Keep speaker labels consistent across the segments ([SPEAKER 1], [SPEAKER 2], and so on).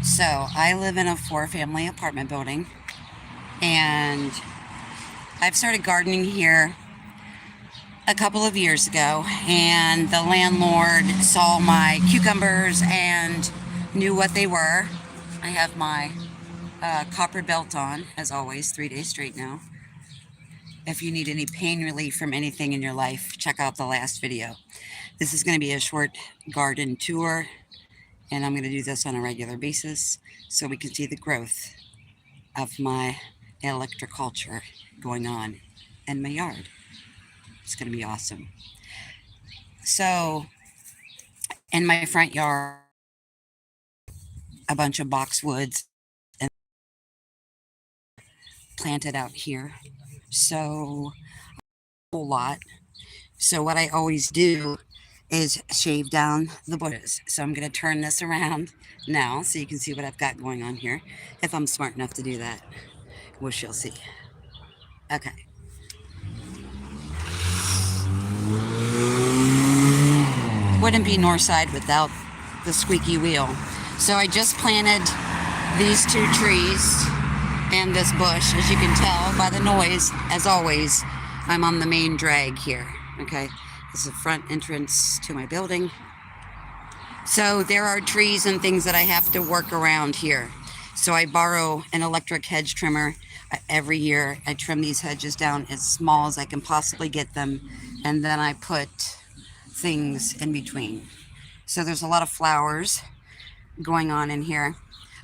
[SPEAKER 1] So I live in a 4-family apartment building, and I've started gardening here a couple of years ago, and the landlord saw my cucumbers and knew what they were. I have my copper belt on, as always, 3 days straight now. If you need any pain relief from anything in your life, check out the last video. This is going to be a short garden tour, and I'm going to do this on a regular basis so we can see the growth of my electroculture going on in my yard. It's going to be awesome. So, in my front yard, a bunch of boxwoods and planted out here. So, a whole lot. So, what I always do is shave down the bushes. So, I'm going to turn this around now so you can see what I've got going on here. If I'm smart enough to do that, we shall see. Okay. Wouldn't be Northside without the squeaky wheel. So I just planted these 2 trees and this bush. As you can tell by the noise, as always, I'm on the main drag here. Okay, this is the front entrance to my building. So there are trees and things that I have to work around here. So I borrow an electric hedge trimmer every year. I trim these hedges down as small as I can possibly get them, and then I put things in between. So there's a lot of flowers going on in here.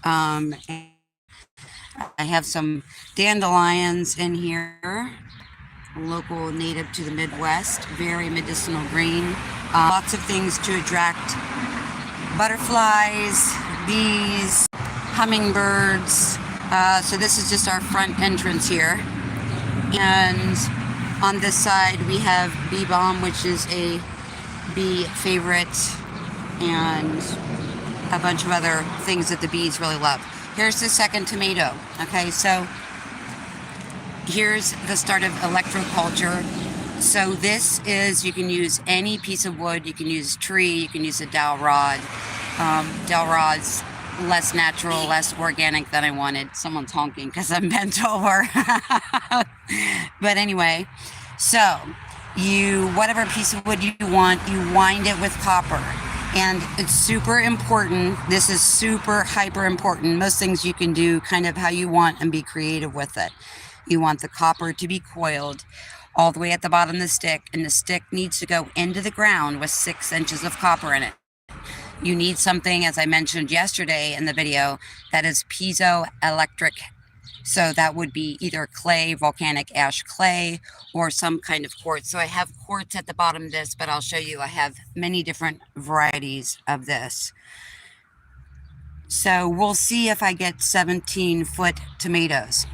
[SPEAKER 1] And I have some dandelions in here, local native to the Midwest, very medicinal green. Lots of things to attract butterflies, bees, hummingbirds. So this is just our front entrance here. And on this side we have bee balm, which is a bee favorite, and a bunch of other things that the bees really love. Here's the second tomato. Okay, so here's the start of electroculture. So this is, you can use any piece of wood, you can use tree, you can use a dowel rod. Dowel rod's less natural, less organic than I wanted. Someone's honking because I'm bent over. But anyway, so whatever piece of wood you want, you wind it with copper. And it's super important. This is super hyper important. Most things you can do kind of how you want and be creative with it. You want the copper to be coiled all the way at the bottom of the stick, and the stick needs to go into the ground with 6 inches of copper in it. You need something, as I mentioned yesterday in the video, that is piezoelectric. So that would be either clay, volcanic ash clay, or some kind of quartz. So I have quartz at the bottom of this, but I'll show you I have many different varieties of this. So we'll see if I get 17-foot tomatoes.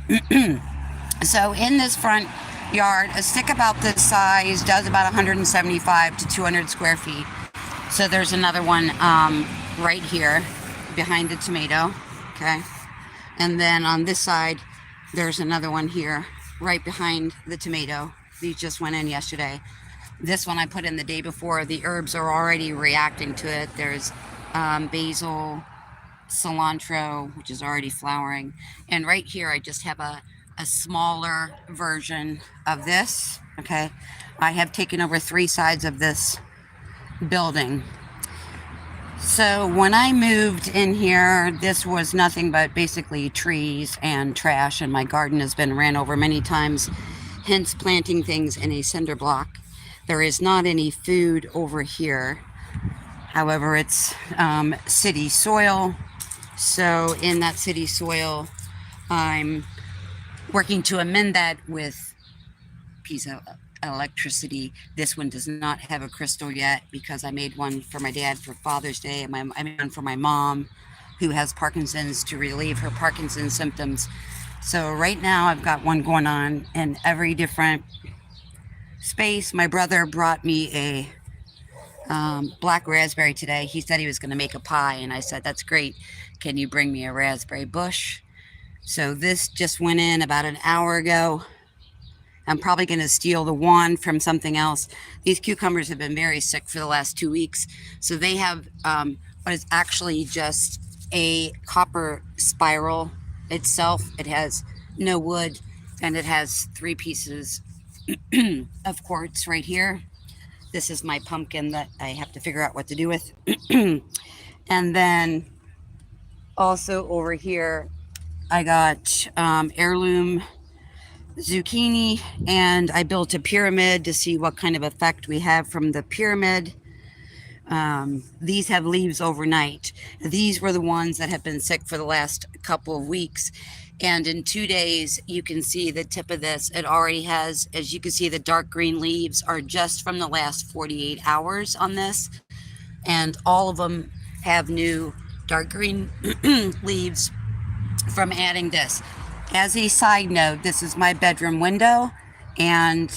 [SPEAKER 1] So in this front yard, a stick about this size does about 175 to 200 square feet. So there's another one right here behind the tomato, okay? And then on this side, there's another one here right behind the tomato. These just went in yesterday. This one I put in the day before. The herbs are already reacting to it. There's basil, cilantro, which is already flowering. And right here, I just have a smaller version of this, okay? I have taken over 3 sides of this building. So when I moved in here, this was nothing but basically trees and trash, and my garden has been ran over many times, hence planting things in a cinder block. There is not any food over here. However, it's city soil. So in that city soil, I'm working to amend that with piezoelectricity. This one does not have a crystal yet because I made one for my dad for Father's Day. I made one for my mom who has Parkinson's to relieve her Parkinson's symptoms. So right now I've got one going on in every different space. My brother brought me a black raspberry today. He said he was going to make a pie, and I said, that's great. Can you bring me a raspberry bush? So this just went in about an hour ago. I'm probably going to steal the wand from something else. These cucumbers have been very sick for the last 2 weeks. So they have what is actually just a copper spiral itself. It has no wood, and it has 3 pieces of quartz right here. This is my pumpkin that I have to figure out what to do with. And then also over here, I got heirloom zucchini, and I built a pyramid to see what kind of effect we have from the pyramid. These have leaves overnight. These were the ones that have been sick for the last couple of weeks. And in 2 days, you can see the tip of this. It already has, as you can see, the dark green leaves are just from the last 48 hours on this. And all of them have new dark green leaves from adding this. As a side note, this is my bedroom window, and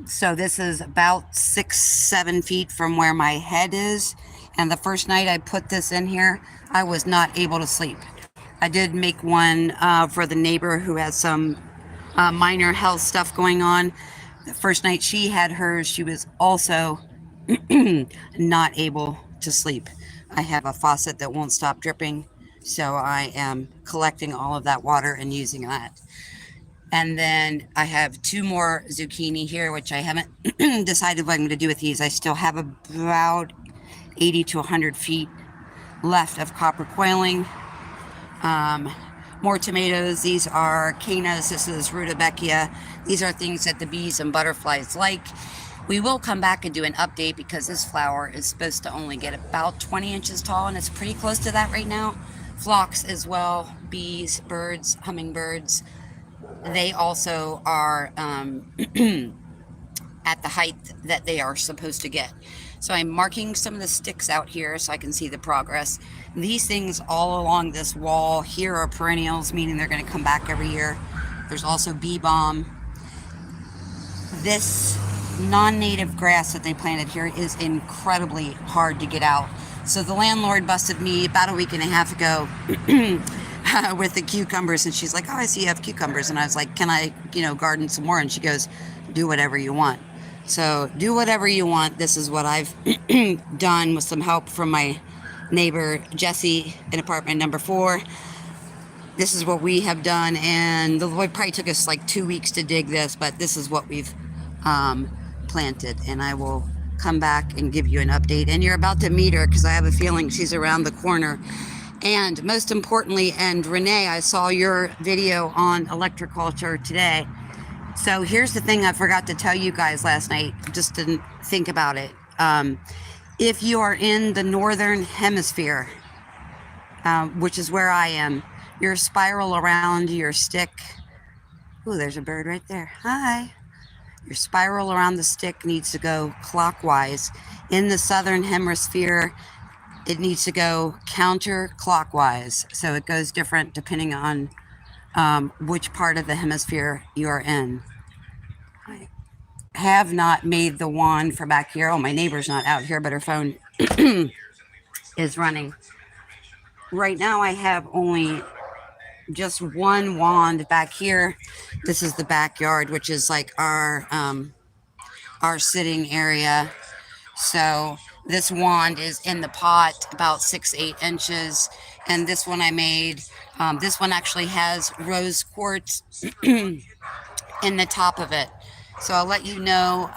[SPEAKER 1] so this is about 6-7 feet from where my head is. And the first night I put this in here, I was not able to sleep. I did make one for the neighbor who has some minor health stuff going on. The first night she had hers, she was also not able to sleep. I have a faucet that won't stop dripping, so I am collecting all of that water and using that. And then I have 2 more zucchini here, which I haven't decided what I'm going to do with these. I still have about 80 to 100 feet left of copper coiling. More tomatoes. These are canas. This is rutabaga. These are things that the bees and butterflies like. We will come back and do an update because this flower is supposed to only get about 20 inches tall, and it's pretty close to that right now. Phlox as well, bees, birds, hummingbirds. They also are at the height that they are supposed to get. So I'm marking some of the sticks out here so I can see the progress. These things all along this wall here are perennials, meaning they're going to come back every year. There's also bee balm. This non-native grass that they planted here is incredibly hard to get out. So the landlord busted me about a week and a half ago with the cucumbers, and she's like, oh, I see you have cucumbers. And I was like, can I, garden some more? And she goes, do whatever you want. So do whatever you want. This is what I've done with some help from my neighbor, Jesse, in apartment number 4. This is what we have done, and it probably took us like 2 weeks to dig this, but this is what we've planted, and I will come back and give you an update. And you're about to meet her because I have a feeling she's around the corner. And most importantly, and Renee, I saw your video on Electroculture today. So here's the thing I forgot to tell you guys last night, just didn't think about it. If you are in the northern hemisphere, which is where I am, your spiral around your stick. Ooh, there's a bird right there. Hi. Your spiral around the stick needs to go clockwise. In the southern hemisphere, it needs to go counterclockwise. So it goes different depending on which part of the hemisphere you're in. I have not made the wand for back here. Oh, my neighbor's not out here, but her phone is running. Right now I have only just one wand back here. This is the backyard, which is like our sitting area. So this wand is in the pot about 6-8 inches, and this one I made. This one actually has rose quartz in the top of it. So I'll let you know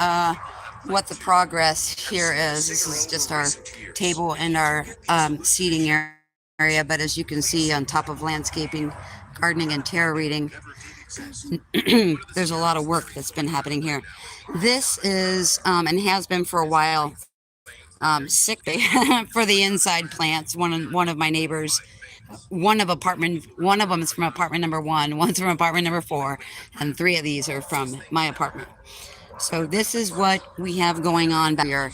[SPEAKER 1] what the progress here is. This is just our table and our seating area, but as you can see, on top of landscaping, gardening, and tarot reading, there's a lot of work that's been happening here. This is and has been for a while, sick bay for the inside plants. One of my neighbors, one of them is from apartment number 1, one's from apartment number 4, and 3 of these are from my apartment. So this is what we have going on back here.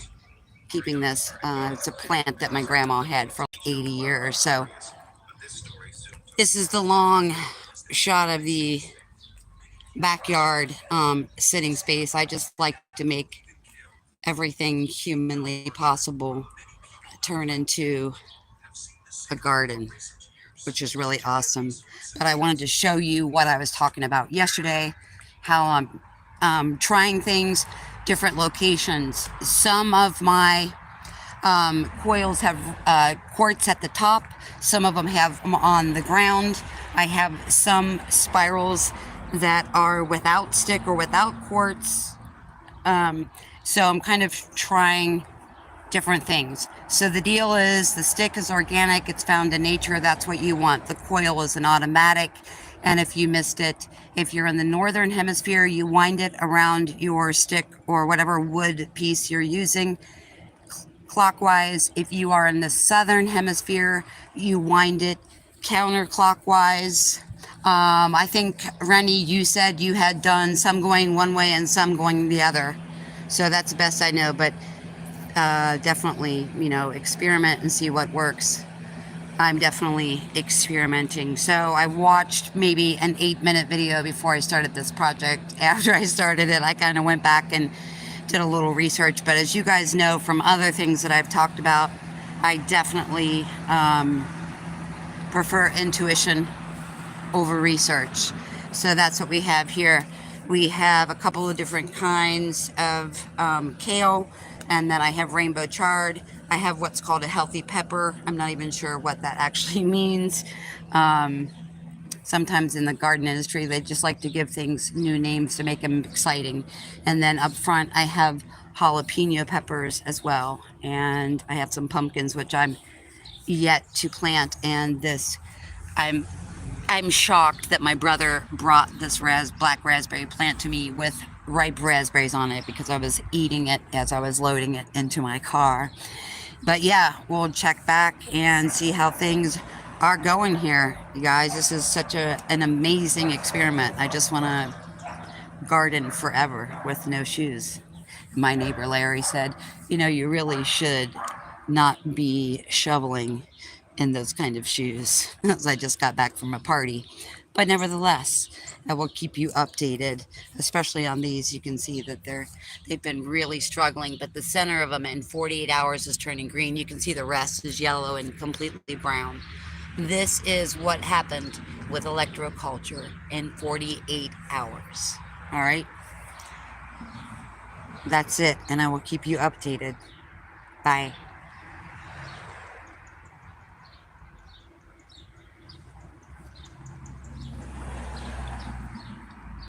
[SPEAKER 1] Keeping this, it's a plant that my grandma had for like 80 years. So this is the long shot of the backyard sitting space. I just like to make everything humanly possible turn into a garden, which is really awesome. But I wanted to show you what I was talking about yesterday, how I'm trying things, different locations. Some of my coils have quartz at the top. Some of them have them on the ground. I have some spirals that are without stick or without quartz. So I'm kind of trying different things. So the deal is the stick is organic. It's found in nature. That's what you want. The coil is an automatic. And if you missed it, if you're in the northern hemisphere, you wind it around your stick or whatever wood piece you're using clockwise. If you are in the southern hemisphere, you wind it counterclockwise. I think, Rennie, you said you had done some going one way and some going the other. So that's the best I know, but definitely, experiment and see what works. I'm definitely experimenting. So I watched maybe an 8-minute video before I started this project. After I started it, I kind of went back and did a little research. But as you guys know from other things that I've talked about, I definitely prefer intuition over research. So that's what we have here. We have a couple of different kinds of kale, and then I have rainbow chard. I have what's called a healthy pepper. I'm not even sure what that actually means. Sometimes in the garden industry, they just like to give things new names to make them exciting. And then up front, I have jalapeno peppers as well. And I have some pumpkins, which I'm yet to plant. And this, I'm shocked that my brother brought this black raspberry plant to me with ripe raspberries on it, because I was eating it as I was loading it into my car. But yeah, we'll check back and see how things are going here, you guys. This is such an amazing experiment. I just want to garden forever with no shoes. My neighbor Larry said, you really should not be shoveling in those kind of shoes, as I just got back from a party. But nevertheless, I will keep you updated, especially on these. You can see that they've been really struggling, but the center of them in 48 hours is turning green. You can see the rest is yellow and completely brown. This is what happened with Electroculture in 48 hours. All right? That's it, and I will keep you updated. Bye.